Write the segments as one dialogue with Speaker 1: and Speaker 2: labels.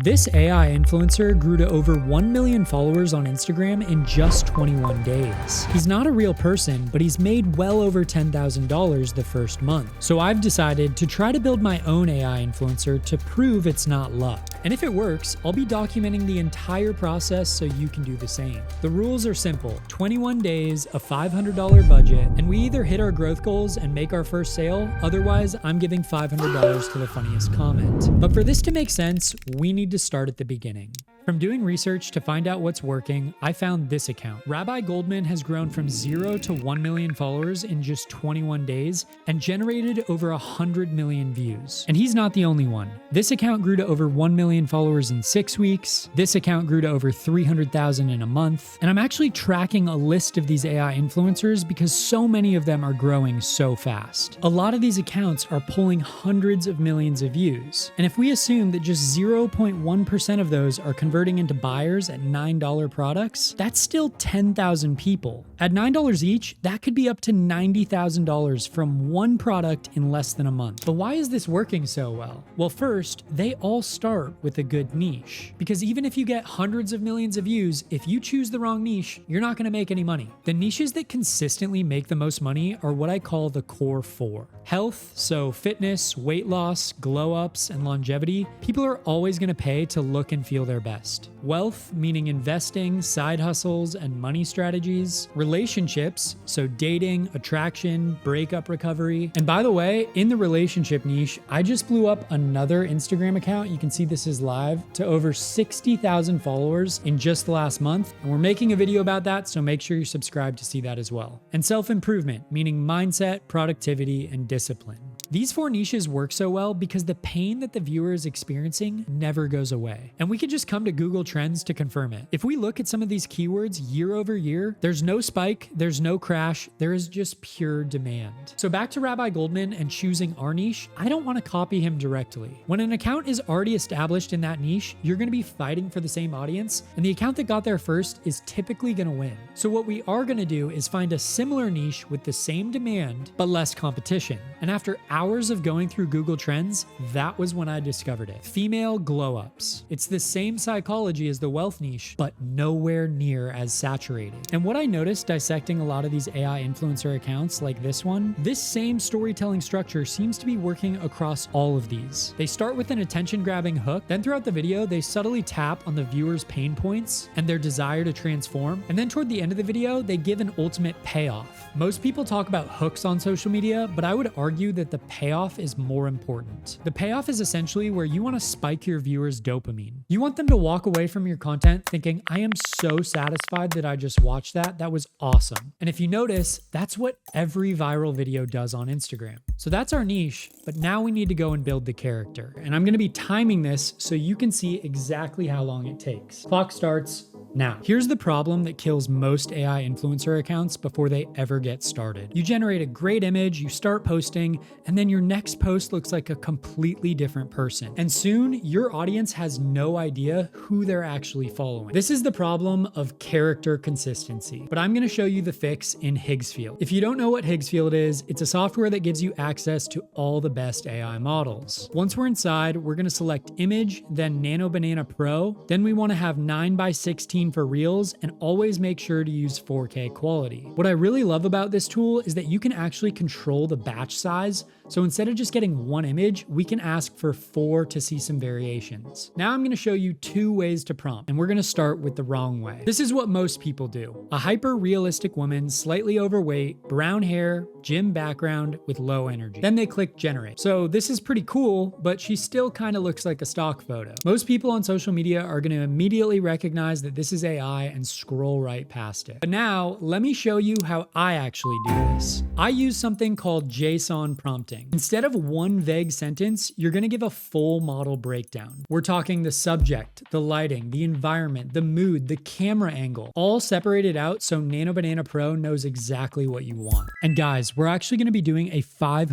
Speaker 1: This AI influencer grew to over 1 million followers on Instagram in just 21 days. He's not a real person, but he's made well over $10,000 the first month. So I've decided to try to build my own AI influencer to prove it's not luck. And if it works, I'll be documenting the entire process so you can do the same. The rules are simple: 21 days, a $500 budget, and we either hit our growth goals and make our first sale, otherwise I'm giving $500 to the funniest comment. But for this to make sense, we need to start at the beginning. From doing research to find out what's working, I found this account. Rabbi Goldman has grown from 0 to 1 million followers in just 21 days and generated over 100 million views. And he's not the only one. This account grew to over 1 million followers in 6 weeks. This account grew to over 300,000 in a month. And I'm actually tracking a list of these AI influencers because so many of them are growing so fast. A lot of these accounts are pulling hundreds of millions of views. And if we assume that just 0.1% of those are converting into buyers at $9 products, that's still 10,000 people. At $9 each, that could be up to $90,000 from one product in less than a month. But why is this working so well? Well, first, they all start with a good niche. Because even if you get hundreds of millions of views, if you choose the wrong niche, you're not going to make any money. The niches that consistently make the most money are what I call the core four. Health, so fitness, weight loss, glow ups, and longevity, people are always going to pay to look and feel their best. Wealth, meaning investing, side hustles, and money strategies. Relationships, so dating, attraction, breakup recovery. And by the way, in the relationship niche, I just blew up another Instagram account. You can see this is live, to over 60,000 followers in just the last month. And we're making a video about that, so make sure you're subscribed to see that as well. And self-improvement, meaning mindset, productivity, and discipline. These four niches work so well because the pain that the viewer is experiencing never goes away. And we could just come to Google Trends to confirm it. If we look at some of these keywords year over year, there's no spike, there's no crash, there is just pure demand. So back to Rabbi Goldman and choosing our niche, I don't want to copy him directly. When an account is already established in that niche, you're going to be fighting for the same audience, and the account that got there first is typically going to win. So what we are going to do is find a similar niche with the same demand, but less competition. And after hours of going through Google Trends, that was when I discovered it. Female glow-ups. It's the same psychology as the wealth niche, but nowhere near as saturated. And what I noticed dissecting a lot of these AI influencer accounts like this one, this same storytelling structure seems to be working across all of these. They start with an attention-grabbing hook, then throughout the video, they subtly tap on the viewer's pain points and their desire to transform, and then toward the end of the video, they give an ultimate payoff. Most people talk about hooks on social media, but I would argue that the payoff is more important. The payoff is essentially where you want to spike your viewers' dopamine. You want them to walk away from your content thinking, I am so satisfied that I just watched that. That was awesome. And if you notice, that's what every viral video does on Instagram. So that's our niche, but now we need to go and build the character. And I'm going to be timing this so you can see exactly how long it takes. Clock starts now. Here's the problem that kills most AI influencer accounts before they ever get started. You generate a great image, you start posting, and then your next post looks like a completely different person. And soon, your audience has no idea who they're actually following. This is the problem of character consistency. But I'm going to show you the fix in Higgsfield. If you don't know what Higgsfield is, it's a software that gives you access to all the best AI models. Once we're inside, we're going to select Image, then Nano Banana Pro. Then we want to have 9:16 for Reels, and always make sure to use 4K quality. What I really love about this tool is that you can actually control the batch size. So instead of just getting one image, we can ask for 4 to see some variations. Now I'm going to show you 2 ways to prompt, and we're going to start with the wrong way. This is what most people do. A hyper-realistic woman, slightly overweight, brown hair, gym background with low energy. Then they click generate. So this is pretty cool, but she still kind of looks like a stock photo. Most people on social media are going to immediately recognize that this is AI and scroll right past it. But now let me show you how I actually do this. I use something called JSON prompting. Instead of one vague sentence, you're going to give a full model breakdown. We're talking the subject, the lighting, the environment, the mood, the camera angle, all separated out so Nano Banana Pro knows exactly what you want. And guys, we're actually going to be doing a $500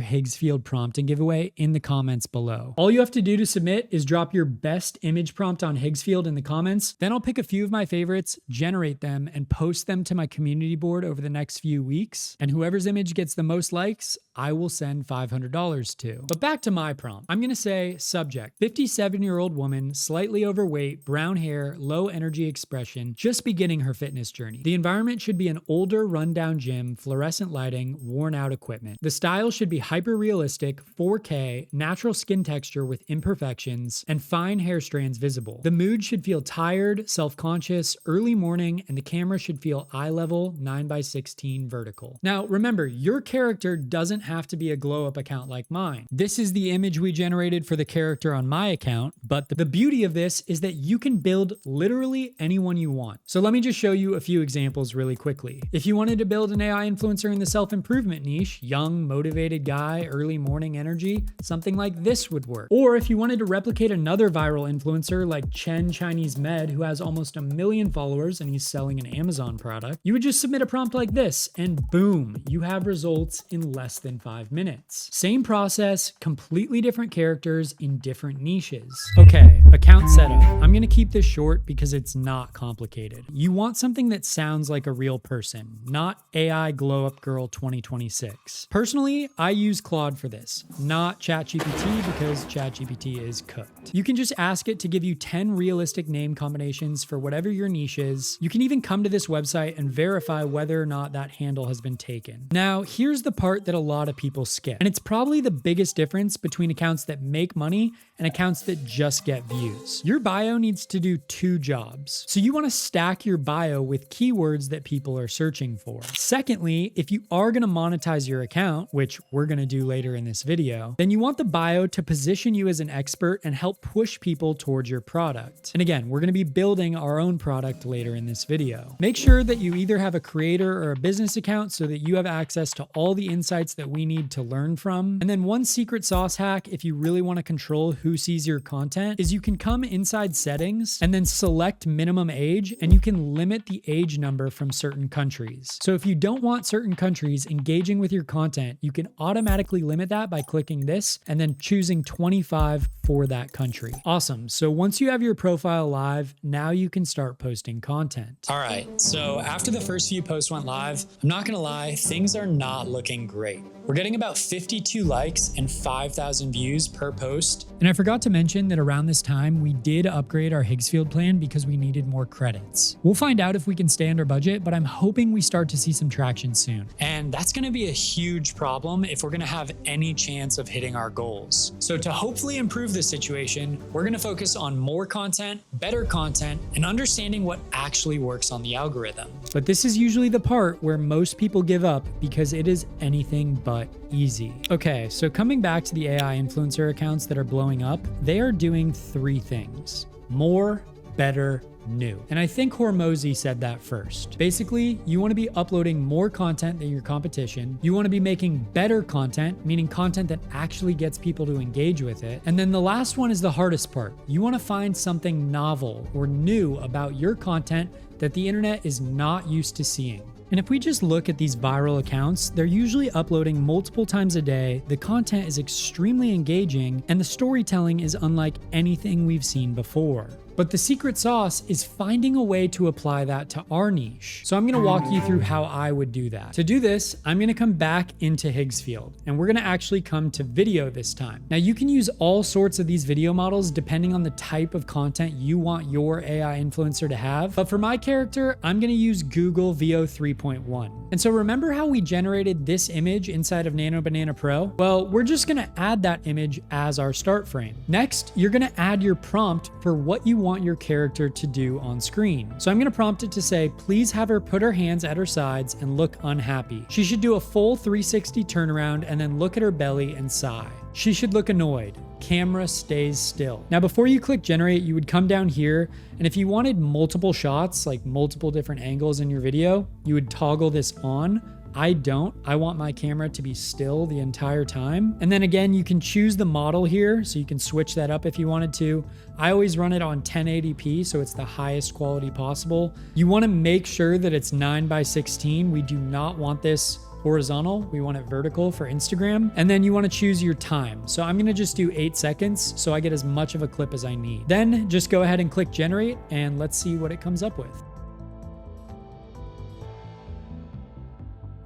Speaker 1: Higgsfield prompting giveaway in the comments below. All you have to do to submit is drop your best image prompt on Higgsfield in the comments. Then I'll pick a few of my favorites, generate them, and post them to my community board over the next few weeks. And whoever's image gets the most likes, I will send $500 to. But back to my prompt. I'm gonna say subject, 57-year-old woman, slightly overweight, brown hair, low energy expression, just beginning her fitness journey. The environment should be an older, rundown gym, fluorescent lighting, worn out equipment. The style should be hyper realistic, 4K, natural skin texture with imperfections, and fine hair strands visible. The mood should feel tired, self-conscious, early morning, and the camera should feel eye level, 9:16 vertical. Now, remember, your character doesn't have to be a glow-up account like mine. This is the image we generated for the character on my account, but the beauty of this is that you can build literally anyone you want. So let me just show you a few examples really quickly. If you wanted to build an AI influencer in the self-improvement niche, young, motivated guy, early morning energy, something like this would work. Or if you wanted to replicate another viral influencer like Chen Chinese Med, who has almost 1 million followers and he's selling an Amazon product, you would just submit a prompt like this and boom, you have results in less than 5 minutes. Same process, completely different characters in different niches. Okay, account setup. I'm gonna keep this short because it's not complicated. You want something that sounds like a real person, not AI glow up girl 2026. Personally, I use Claude for this, not ChatGPT because ChatGPT is cooked. You can just ask it to give you 10 realistic name combinations for whatever your niche is. You can even come to this website and verify whether or not that handle has been taken. Now, here's the part that a lot of people skip, and it's probably the biggest difference between accounts that make money and accounts that just get views. Your bio needs to do 2 jobs. So you want to stack your bio with keywords that people are searching for. Secondly, if you are going to monetize your account, which we're going to do later in this video, then you want the bio to position you as an expert and help push people towards your product. And again, we're going to be building our own product later in this video. Make sure that you either have a creator or a business account so that you have access to all the insights that we need to learn from. And then one secret sauce hack, if you really want to control who sees your content, is you can come inside settings and then select minimum age, and you can limit the age number from certain countries. So if you don't want certain countries engaging with your content, you can automatically limit that by clicking this and then choosing 25 for that country. Awesome. So once you have your profile live, now you can start posting content. All right. So after the first few posts went live, I'm not going to lie, things are not looking great. We're getting about 52 likes and 5,000 views per post. And I forgot to mention that around this time, we did upgrade our Higgsfield plan because we needed more credits. We'll find out if we can stay under budget, but I'm hoping we start to see some traction soon. And that's going to be a huge problem if we're going to have any chance of hitting our goals. So to hopefully improve this situation, we're going to focus on more content, better content, and understanding what actually works on the algorithm. But this is usually the part where most people give up because it is anything but easy. Okay, so coming back to the AI influencer accounts that are blowing up, they are doing 3 things: more, better, new. And I think Hormozy said that first. Basically, you want to be uploading more content than your competition. You want to be making better content, meaning content that actually gets people to engage with it. And then the last one is the hardest part. You want to find something novel or new about your content that the internet is not used to seeing. And if we just look at these viral accounts, they're usually uploading multiple times a day, the content is extremely engaging, and the storytelling is unlike anything we've seen before. But the secret sauce is finding a way to apply that to our niche. So I'm going to walk you through how I would do that. To do this, I'm going to come back into Higgsfield, and we're going to actually come to video this time. Now you can use all sorts of these video models depending on the type of content you want your AI influencer to have. But for my character, I'm going to use Google VO 3.1. And so remember how we generated this image inside of Nano Banana Pro? Well, we're just going to add that image as our start frame. Next, you're going to add your prompt for what you want your character to do on screen. So I'm going to prompt it to say, please have her put her hands at her sides and look unhappy. She should do a full 360 turnaround and then look at her belly and sigh. She should look annoyed. Camera stays still. Now, before you click generate, you would come down here, and if you wanted multiple shots, like multiple different angles in your video, you would toggle this on. I don't. I want my camera to be still the entire time. And then again, you can choose the model here, so you can switch that up if you wanted to. I always run it on 1080p, so it's the highest quality possible. You want to make sure that it's 9:16. We do not want this horizontal. We want it vertical for Instagram. And then you want to choose your time. So I'm going to just do 8 seconds so I get as much of a clip as I need. Then just go ahead and click generate, and let's see what it comes up with.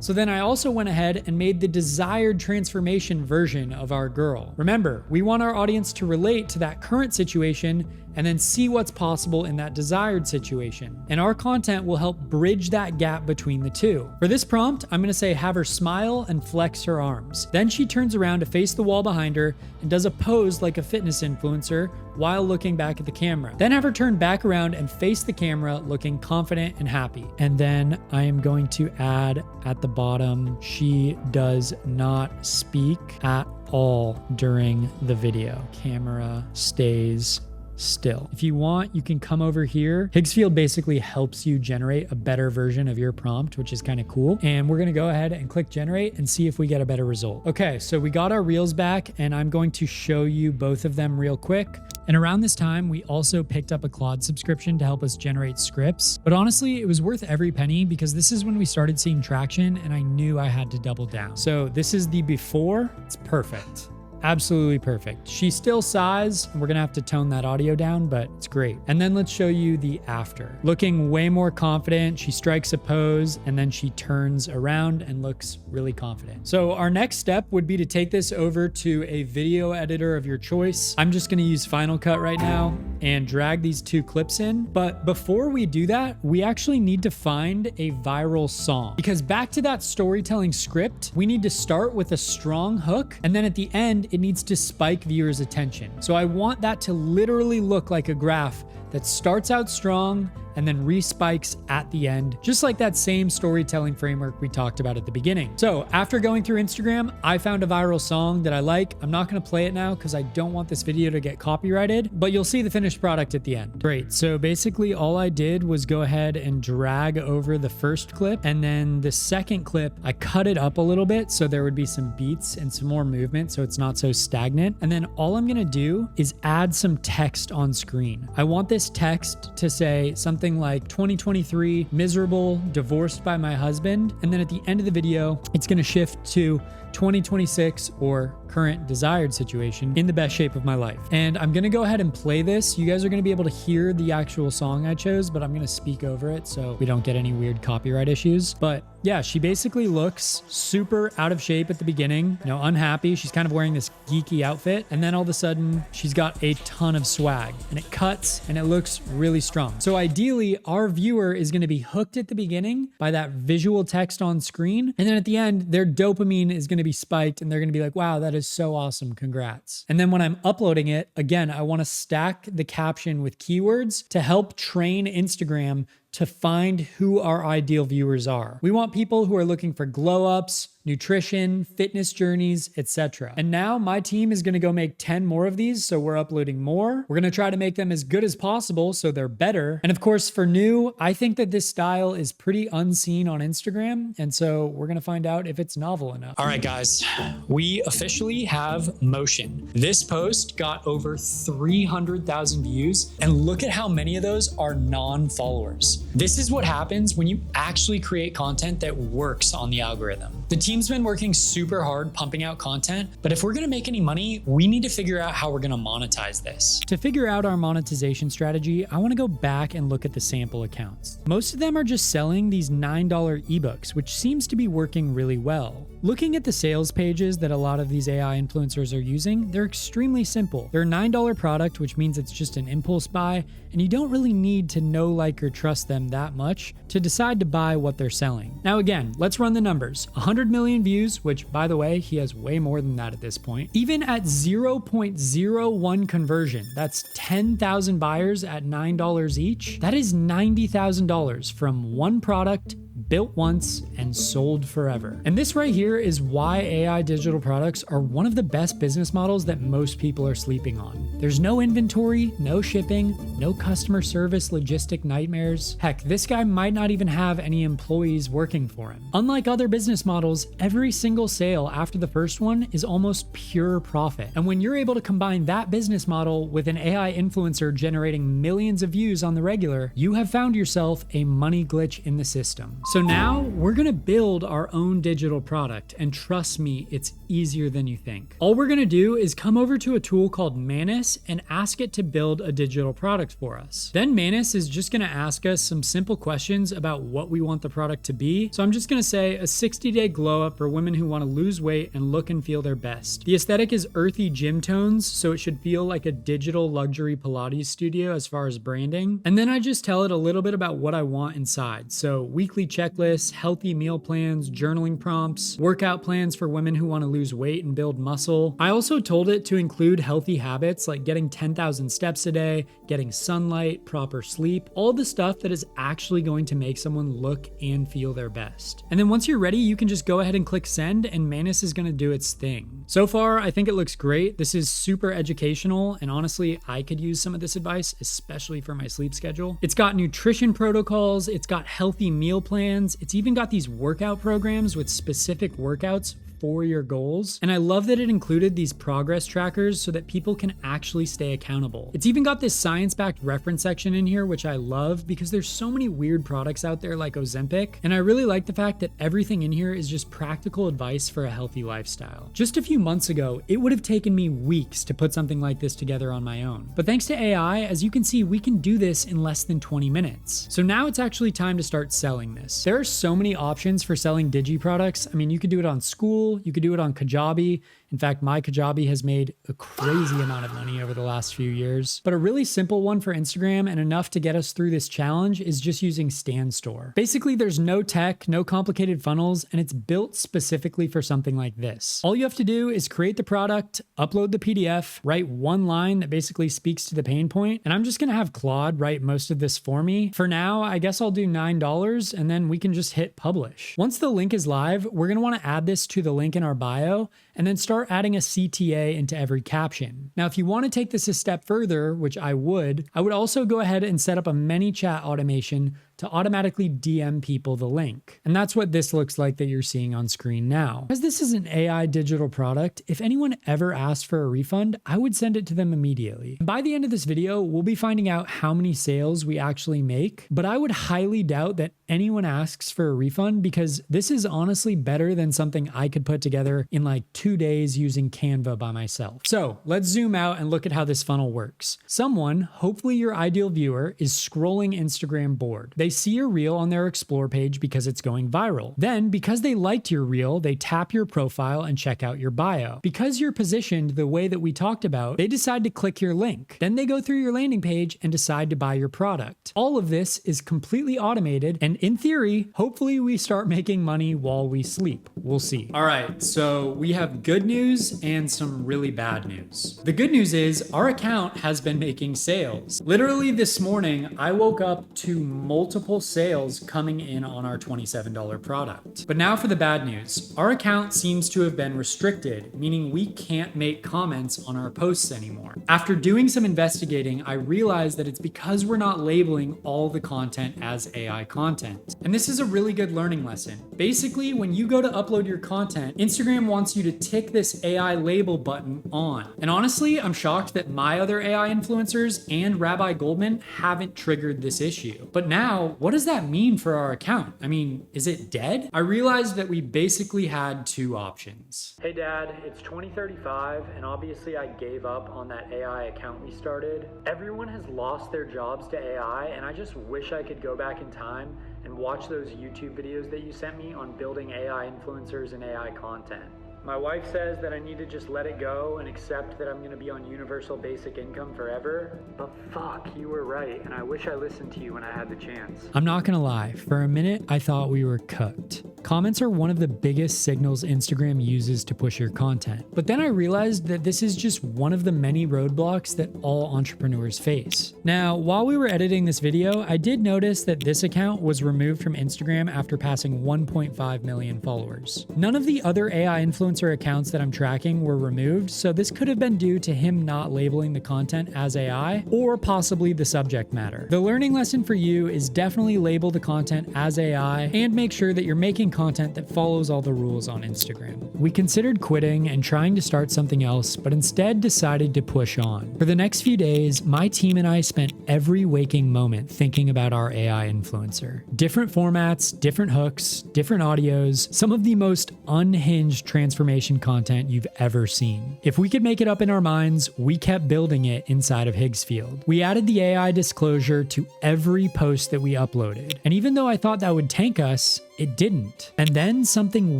Speaker 1: So then I also went ahead and made the desired transformation version of our girl. Remember, we want our audience to relate to that current situation and then see what's possible in that desired situation. And our content will help bridge that gap between the two. For this prompt, I'm gonna say have her smile and flex her arms. Then she turns around to face the wall behind her and does a pose like a fitness influencer while looking back at the camera. Then have her turn back around and face the camera looking confident and happy. And then I am going to add at the bottom, she does not speak at all during the video. Camera stays still. If you want, you can come over here. Higgsfield basically helps you generate a better version of your prompt, which is kind of cool. And we're going to go ahead and click generate and see if we get a better result. Okay, so we got our reels back and I'm going to show you both of them real quick. And around this time, we also picked up a Claude subscription to help us generate scripts. But honestly, it was worth every penny because this is when we started seeing traction and I knew I had to double down. So this is the before. It's perfect. Absolutely perfect. She still sighs. We're gonna have to tone that audio down, but it's great. And then let's show you the after. Looking way more confident. She strikes a pose and then she turns around and looks really confident. So our next step would be to take this over to a video editor of your choice. I'm just gonna use Final Cut right now and drag these two clips in. But before we do that, we actually need to find a viral song because back to that storytelling script, we need to start with a strong hook and then at the end, it needs to spike viewers' attention. So I want that to literally look like a graph that starts out strong and then respikes at the end, just like that same storytelling framework we talked about at the beginning. So after going through Instagram, I found a viral song that I like. I'm not gonna play it now because I don't want this video to get copyrighted, but you'll see the finished product at the end. Great, so basically all I did was go ahead and drag over the first clip, and then the second clip, I cut it up a little bit so there would be some beats and some more movement so it's not so stagnant. And then all I'm gonna do is add some text on screen. I want this text to say something like 2023, miserable, divorced by my husband. And then at the end of the video, it's going to shift to 2026 or current desired situation in the best shape of my life. And I'm going to go ahead and play this. You guys are going to be able to hear the actual song I chose, but I'm going to speak over it so we don't get any weird copyright issues. But yeah, she basically looks super out of shape at the beginning, you know, unhappy. She's kind of wearing this geeky outfit. And then all of a sudden she's got a ton of swag and it cuts and it looks really strong. So ideally our viewer is going to be hooked at the beginning by that visual text on screen. And then at the end, their dopamine is going to be spiked and they're going to be like, wow, that is so awesome. Congrats. And then when I'm uploading it, again, I want to stack the caption with keywords to help train Instagram to find who our ideal viewers are. We want people who are looking for glow ups, nutrition, fitness journeys, etc. And now my team is gonna go make 10 more of these, so we're uploading more. We're gonna try to make them as good as possible so they're better. And of course, for new, I think that this style is pretty unseen on Instagram, and so we're gonna find out if it's novel enough. All right, guys, we officially have motion. This post got over 300,000 views, and look at how many of those are non-followers. This is what happens when you actually create content that works on the algorithm. The team's been working super hard pumping out content, but if we're gonna make any money, we need to figure out how we're gonna monetize this. To figure out our monetization strategy, I wanna go back and look at the sample accounts. Most of them are just selling these $9 ebooks, which seems to be working really well. Looking at the sales pages that a lot of these AI influencers are using, they're extremely simple. They're a $9 product, which means it's just an impulse buy, and you don't really need to know, like, or trust them that much to decide to buy what they're selling. Now again, let's run the numbers. 100 million views, which by the way, he has way more than that at this point. Even at 0.01 conversion, that's 10,000 buyers at $9 each. That is $90,000 from one product built once and sold forever. And this right here is why AI digital products are one of the best business models that most people are sleeping on. There's no inventory, no shipping, no customer service logistic nightmares. Heck, this guy might not even have any employees working for him. Unlike other business models, every single sale after the first one is almost pure profit. And when you're able to combine that business model with an AI influencer generating millions of views on the regular, you have found yourself a money glitch in the system. So now we're gonna build our own digital product, and trust me, it's easier than you think. All we're gonna do is come over to a tool called Manus and ask it to build a digital product for us. Then Manus is just gonna ask us some simple questions about what we want the product to be. So I'm just gonna say a 60-day glow up for women who wanna lose weight and look and feel their best. The aesthetic is earthy gym tones, so it should feel like a digital luxury Pilates studio as far as branding. And then I just tell it a little bit about what I want inside. So weekly checklists, healthy meal plans, journaling prompts, workout plans for women who want to lose weight and build muscle. I also told it to include healthy habits like getting 10,000 steps a day, getting sunlight, proper sleep, all the stuff that is actually going to make someone look and feel their best. And then once you're ready, you can just go ahead and click send and Manus is going to do its thing. So far, I think it looks great. This is super educational, and honestly, I could use some of this advice, especially for my sleep schedule. It's got nutrition protocols, it's got healthy meal plans, it's even got these workout programs with specific workouts for your goals. And I love that it included these progress trackers so that people can actually stay accountable. It's even got this science-backed reference section in here, which I love because there's so many weird products out there like Ozempic. And I really like the fact that everything in here is just practical advice for a healthy lifestyle. Just a few months ago, it would have taken me weeks to put something like this together on my own. But thanks to AI, as you can see, we can do this in less than 20 minutes. So now it's actually time to start selling this. There are so many options for selling digi products. I mean, you could do it on School, you could do it on Kajabi. In fact, my Kajabi has made a crazy amount of money over the last few years. But a really simple one for Instagram and enough to get us through this challenge is just using Stan Store. Basically, there's no tech, no complicated funnels, and it's built specifically for something like this. All you have to do is create the product, upload the PDF, write one line that basically speaks to the pain point, and I'm just gonna have Claude write most of this for me. For now, I guess I'll do $9 and then we can just hit publish. Once the link is live, we're gonna wanna add this to the link in our bio and then start adding a CTA into every caption. Now, if you want to take this a step further, which I would also go ahead and set up a ManyChat automation to automatically DM people the link. And that's what this looks like that you're seeing on screen now. As this is an AI digital product, if anyone ever asked for a refund, I would send it to them immediately. By the end of this video, we'll be finding out how many sales we actually make, but I would highly doubt that anyone asks for a refund because this is honestly better than something I could put together in like 2 days using Canva by myself. So let's zoom out and look at how this funnel works. Someone, hopefully your ideal viewer, is scrolling Instagram bored. They see your reel on their explore page because it's going viral. Then, because they liked your reel, they tap your profile and check out your bio. Because you're positioned the way that we talked about, they decide to click your link. Then they go through your landing page and decide to buy your product. All of this is completely automated, and in theory, hopefully we start making money while we sleep. We'll see. All right, so we have good news and some really bad news. The good news is our account has been making sales. Literally this morning, I woke up to multiple sales coming in on our $27 product. But now for the bad news. Our account seems to have been restricted, meaning we can't make comments on our posts anymore. After doing some investigating, I realized that it's because we're not labeling all the content as AI content. And this is a really good learning lesson. Basically, when you go to upload your content, Instagram wants you to tick this AI label button on. And honestly, I'm shocked that my other AI influencers and Rabbi Goldman haven't triggered this issue. But now, what does that mean for our account? I mean, is it dead? I realized that we basically had two options. Hey Dad, it's 2035 and obviously I gave up on that AI account we started. Everyone has lost their jobs to AI and I just wish I could go back in time and watch those YouTube videos that you sent me on building AI influencers and AI content. My wife says that I need to just let it go and accept that I'm gonna be on universal basic income forever. But fuck, you were right, and I wish I listened to you when I had the chance. I'm not gonna lie, for a minute I thought we were cooked. Comments are one of the biggest signals Instagram uses to push your content. But then I realized that this is just one of the many roadblocks that all entrepreneurs face. Now, while we were editing this video, I did notice that this account was removed from Instagram after passing 1.5 million followers. None of the other AI influencers influencer accounts that I'm tracking were removed, so this could have been due to him not labeling the content as AI, or possibly the subject matter. The learning lesson for you is definitely label the content as AI and make sure that you're making content that follows all the rules on Instagram. We considered quitting and trying to start something else, but instead decided to push on. For the next few days, my team and I spent every waking moment thinking about our AI influencer. Different formats, different hooks, different audios, some of the most unhinged transformation content you've ever seen. If we could make it up in our minds, we kept building it inside of Higgsfield. We added the AI disclosure to every post that we uploaded. And even though I thought that would tank us, it didn't. And then something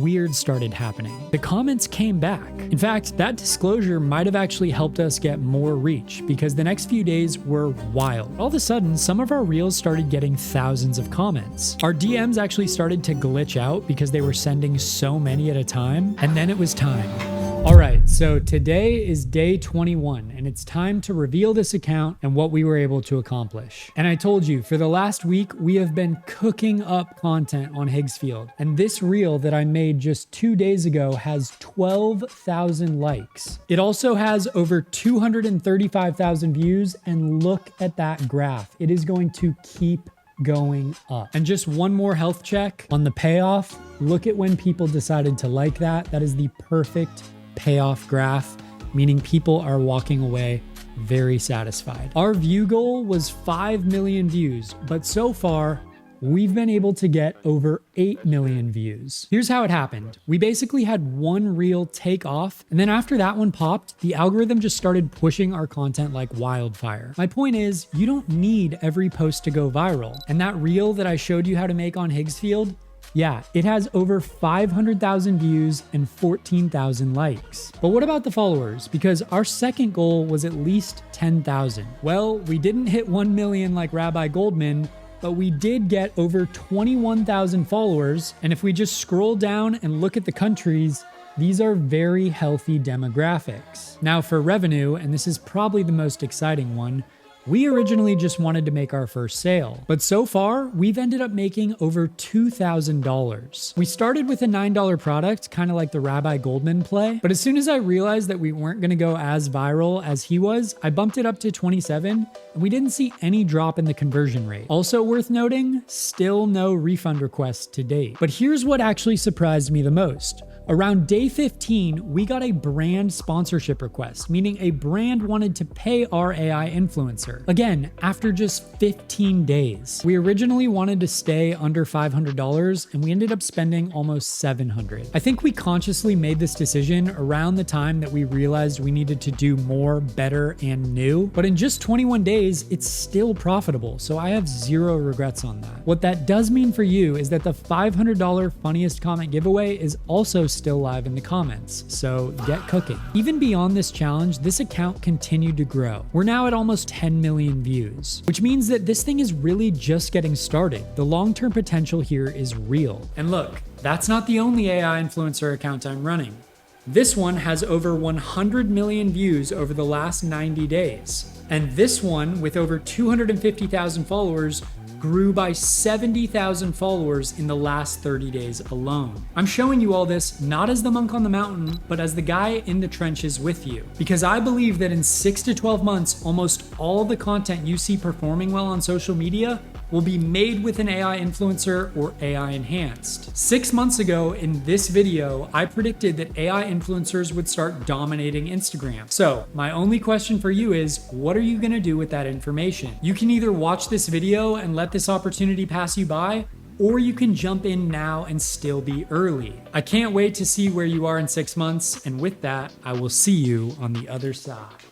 Speaker 1: weird started happening. The comments came back. In fact, that disclosure might have actually helped us get more reach because the next few days were wild. All of a sudden, some of our reels started getting thousands of comments. Our DMs actually started to glitch out because they were sending so many at a time. And then it was time. All right, so today is day 21, and it's time to reveal this account and what we were able to accomplish. And I told you, for the last week, we have been cooking up content on Higgsfield, and this reel that I made just 2 days ago has 12,000 likes. It also has over 235,000 views, and look at that graph. It is going to keep going up. And just one more health check on the payoff. Look at when people decided to like that. That is the perfect payoff graph, meaning people are walking away very satisfied. Our view goal was 5 million views, but so far, we've been able to get over 8 million views. Here's how it happened. We basically had one reel take off, and then after that one popped, the algorithm just started pushing our content like wildfire. My point is, you don't need every post to go viral. And that reel that I showed you how to make on Higgsfield, yeah, it has over 500,000 views and 14,000 likes. But what about the followers? Because our second goal was at least 10,000. Well, we didn't hit 1 million like Rabbi Goldman, but we did get over 21,000 followers. And if we just scroll down and look at the countries, these are very healthy demographics. Now for revenue, and this is probably the most exciting one, we originally just wanted to make our first sale, but so far, we've ended up making over $2,000. We started with a $9 product, kind of like the Rabbi Goldman play, but as soon as I realized that we weren't gonna go as viral as he was, I bumped it up to 27, and we didn't see any drop in the conversion rate. Also worth noting, still no refund requests to date. But here's what actually surprised me the most. Around day 15, we got a brand sponsorship request, meaning a brand wanted to pay our AI influencer. Again, after just 15 days. We originally wanted to stay under $500, and we ended up spending almost $700. I think we consciously made this decision around the time that we realized we needed to do more, better, and new. But in just 21 days, it's still profitable, so I have zero regrets on that. What that does mean for you is that the $500 funniest comment giveaway is also still live in the comments, so get cooking. Even beyond this challenge, this account continued to grow. We're now at almost 10 million views, which means that this thing is really just getting started. The long-term potential here is real. And look, that's not the only AI influencer account I'm running. This one has over 100 million views over the last 90 days. And this one, with over 250,000 followers, grew by 70,000 followers in the last 30 days alone. I'm showing you all this not as the monk on the mountain, but as the guy in the trenches with you. Because I believe that in 6 to 12 months, almost all the content you see performing well on social media will be made with an AI influencer or AI enhanced. 6 months ago in this video, I predicted that AI influencers would start dominating Instagram. So my only question for you is, what are you gonna do with that information? You can either watch this video and let this opportunity pass you by, or you can jump in now and still be early. I can't wait to see where you are in 6 months, and with that, I will see you on the other side.